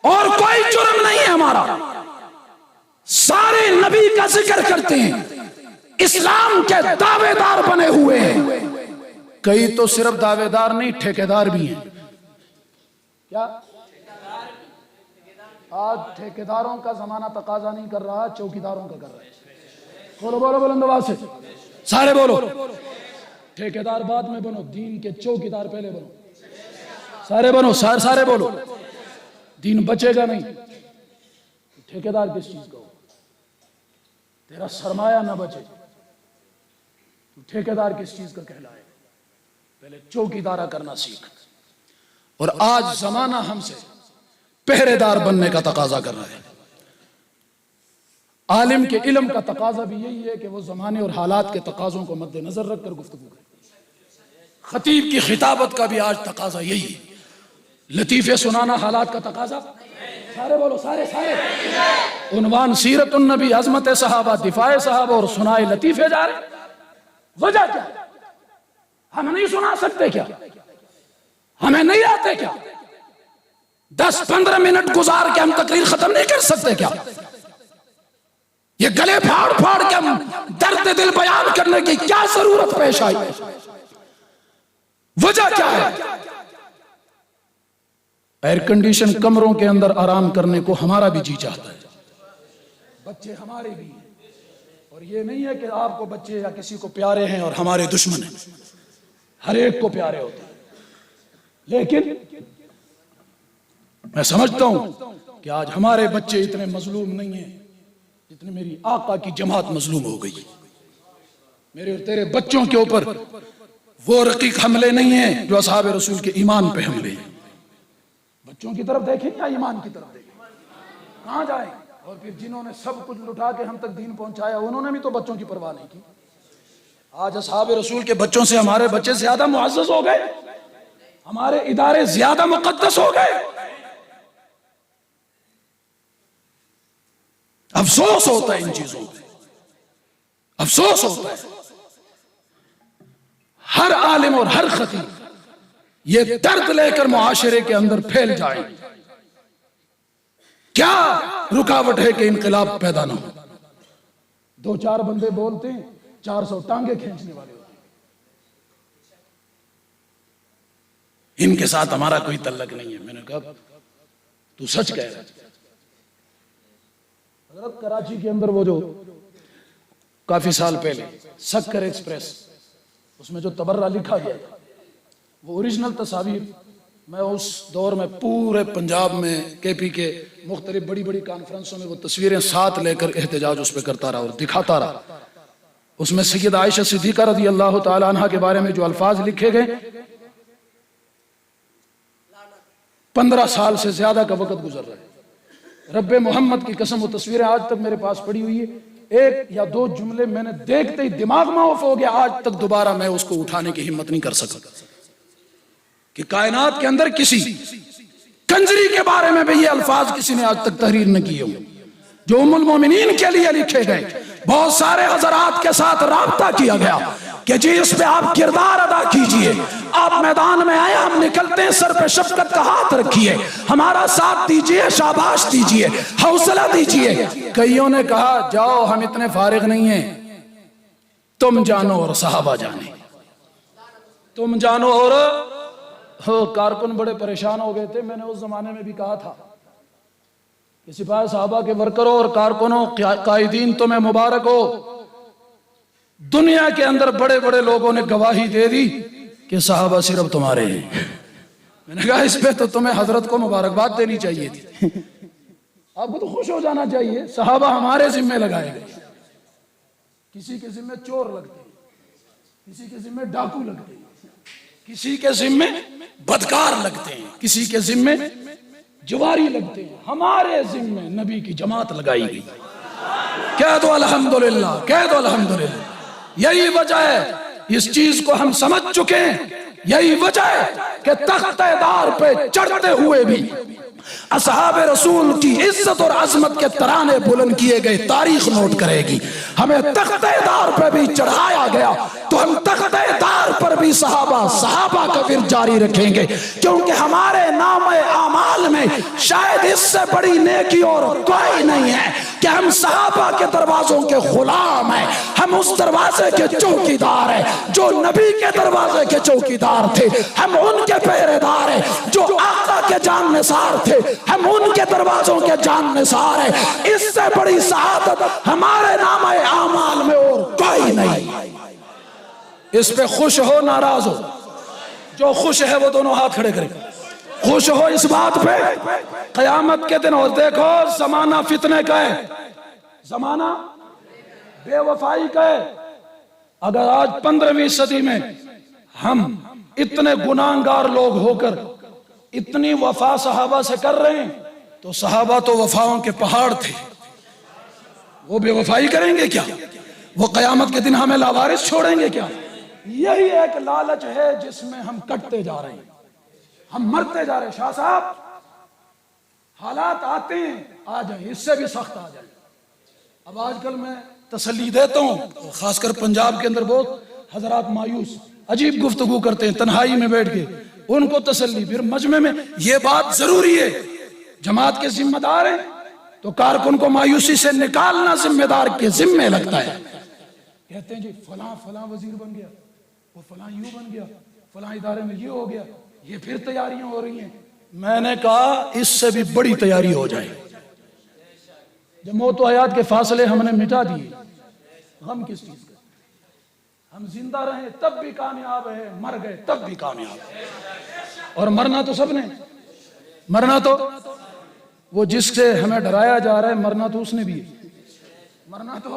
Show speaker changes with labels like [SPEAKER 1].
[SPEAKER 1] और कोई जुर्म नहीं है हमारा। सारे नबी का जिक्र करते हैं, इस्लाम के दावेदार बने हुए हैं। कई तो सिर्फ दावेदार नहीं, ठेकेदार भी हैं। क्या आज ठेकेदारों का जमाना तकाजा नहीं कर रहा, चौकीदारों का कर रहा है। बोलो बोलो बुलंद आवाज से, सारे बोलो। ठेकेदार बाद में बनो, दीन के चौकीदार पहले बनो। सारे बनो, सारे बोलो। दीन बचेगा नहीं, ठेकेदार किस चीज का हो? तेरा सरमाया ना बचे तो ठेकेदार किस चीज का कहलाए? पहले चौकीदारा करना सीख। और आज जमाना हमसे पहरेदार बनने का तकाजा कर रहा है। आलिम के इल्म का तकाजा भी यही है कि वो जमाने और हालात के तकाजों को मद्देनजर रखकर गुफ्तगू करे। खतीब की खिताबत का भी आज तकाजा यही है। लतीफे सुनाना हालात का तकाजा। सारे बोलो, सारे उन्वान सीरत नबी, अजमत सहाबा, दिफाए सहाबा और सुनाए लतीफे जा रहे। वजह क्या? हम नहीं सुना सकते क्या? हमें नहीं आते क्या? 10-15 मिनट गुजार के हम तकरीर खत्म नहीं कर सकते क्या? ये गले फाड़ फाड़ के हम दर्द दिल बयान करने की क्या जरूरत पेश आई? वजह क्या है? एयर कंडीशन कमरों के अंदर आराम करने को हमारा भी जी चाहता है, बच्चे हमारे भी हैं। और ये नहीं है कि आपको बच्चे या किसी को प्यारे हैं और हमारे दुश्मन हैं, हर एक को प्यारे होते हैं। लेकिन मैं समझता हूं कि आज हमारे बच्चे इतने मजलूम नहीं हैं जितने मेरी आका की जमात मजलूम हो गई। मेरे और तेरे बच्चों के ऊपर वो रकीक हमले नहीं हैं जो असहाब रसूल के ईमान पे हमले हैं। बच्चों की तरफ देखें या ईमान की तरफ देखें? कहां जाए? और फिर जिन्होंने सब कुछ लुटा के हम तक दीन पहुंचाया, उन्होंने भी तो बच्चों की परवाह नहीं की। आज असहाब रसूल के बच्चों से हमारे बच्चे ज्यादा मुअज़्ज़ज़ हो गए, हमारे इदारे ज्यादा मुक़द्दस हो गए। अफसोस होता है इन चीजों पे, अफसोस होता है। हर आलिम और हर खतीब ये दर्द लेकर मुआशरे के अंदर फैल जाए। क्या रुकावट है कि इनकलाब पैदा ना हो? 2-4 बंदे बोलते हैं, 400 टांगे खींचने वाले होते हैं। इनके साथ हमारा कोई तल्लक नहीं है। मैंने कहा तू सच कह रहा है। हजरत कराची के अंदर वो जो काफी साल पहले सक्कर एक्सप्रेस, उसमें जो तबर्रा लिखा गया था, वो ओरिजिनल तस्वीर मैं उस दौर में पूरे पंजाब में केपी के मुख्तलिफ बड़ी बड़ी कॉन्फ्रेंसों में वो तस्वीरें साथ लेकर एहतजाज उस पर करता रहा और दिखाता रहा। उसमें सैयद आयशा सिद्दीक़ा रज़ी अल्लाह तआला अन्हा के बारे में जो अल्फाज लिखे गए, 15 साल से ज्यादा का वक्त गुजर रहा है। रब्बे मोहम्मद की कसम वो तस्वीरें आज तक मेरे पास पड़ी हुई है। 1 या 2 जुमले मैंने देखते ही दिमाग में ऑफ हो गया। आज तक दोबारा मैं उसको उठाने की हिम्मत नहीं कर सका कि कायनात के अंदर किसी कंजरी के बारे में भी ये अल्फाज किसी ने आज तक तहरीर न किए हो जो उम्मुल मोमिनीन के लिए लिखे गए। बहुत सारे हजरात के साथ राब्ता किया गया कि जी इस पे आप किरदार अदा कीजिए, आप मैदान में आए, हम निकलते हैं, सर पे शफकत का हाथ रखिए, हमारा साथ दीजिए, शाबाश दीजिए, हौसला दीजिए। कईयों ने कहा जाओ हम इतने फारिग नहीं हैं, तुम जानो और सहाबा जाने, तुम जानो। और हो कारकुन बड़े परेशान हो गए थे। मैंने उस जमाने में भी कहा था कि सिपाही साहबा के वर्करों और कारकुनों कायदीन तुम्हें मुबारक हो, दुनिया के अंदर बड़े बड़े लोगों ने गवाही दे दी कि साहबा सिर्फ तुम्हारे हैं। मैंने कहा इस पे तो तुम्हें हजरत को मुबारकबाद देनी चाहिए थी, आपको तो खुश हो जाना चाहिए। साहबा हमारे जिम्मे लगाए गए। किसी के जिम्मे चोर लगते हैं, किसी के जिम्मे डाकू लगते हैं, किसी के जिम्मे बदकार लगते हैं, किसी के जिम्मे जुवारी लगते हैं। हमारे जिम्मे नबी की जमात लगाई गई। कह दो अल्हम्दुलिल्लाह, कह दो अल्हम्दुलिल्लाह। यही वजह है, इस चीज को हम समझ चुके हैं। यही वजह है कि तख्तेदार पे चढ़ते हुए भी असहाब रसूल की इज्जत और अजमत के तराने बुलंद किए गए, तारीख नोट करेगी। हमें तख्तेदार पर भी चढ़ाया गया तो हम तख्तेदार पर भी सहाबा का फिर जारी रखेंगे, क्योंकि हमारे नाम आमाल में शायद इससे बड़ी नेकी और कोई नहीं है कि हम सहाबा के दरवाजों के गुलाम हैं। हम उस दरवाजे के चौकीदार हैं जो नबी के दरवाजे के चौकीदार थे। हम उनके पहरेदार हैं जो आका के जाननिसार थे। हम उनके दरवाजों के जाननिसार हैं। इससे बड़ी शहादत हमारे नाम आमाल में और कोई नहीं। इस पे खुश हो नाराज हो? जो खुश है वो दोनों हाथ खड़े करें। खुश हो इस बात पे कयामत के दिन। और देखो जमाना फितने का है, जमाना बेवफाई का है। अगर आज 15वीं सदी में हम इतने गुनाहगार लोग होकर इतनी वफा सहाबा से कर रहे हैं, तो सहाबा तो वफाओं के पहाड़ थे। वो बेवफाई करेंगे क्या? वो कयामत के दिन हमें लावारिस छोड़ेंगे क्या? यही एक लालच है जिसमें हम कटते जा रहे हैं, हम मरते जा रहे हैं। शाह साहब, हालात आते हैं, आ जाए, इससे भी सख्त आ जाए। अब आजकल मैं तसल्ली देता हूँ, खासकर पंजाब के अंदर बहुत हजरात मायूस अजीब गुफ्तगू करते हैं तन्हाई में बैठ के, उनको तसल्ली। फिर मजमे में ये बात जरूरी है, जमात के जिम्मेदार हैं तो कारकुन को मायूसी से निकालना जिम्मेदार के जिम्मे लगता है। कहते हैं जी फलां फलां वजीर बन गया, वो फलां यूं बन गया, फलां इदारे में ये हो गया, ये फिर तैयारियां हो रही हैं। मैंने कहा इससे भी बड़ी तैयारी हो जाए। जब मौत व हयात के फासले हमने मिटा दिए, गम किस चीज का? हम जिंदा रहे तब भी कामयाब है, मर गए तब भी कामयाब है। और मरना तो सबने, मरना तो वो जिससे हमें डराया जा रहा है, मरना तो उसने भी, मरना तो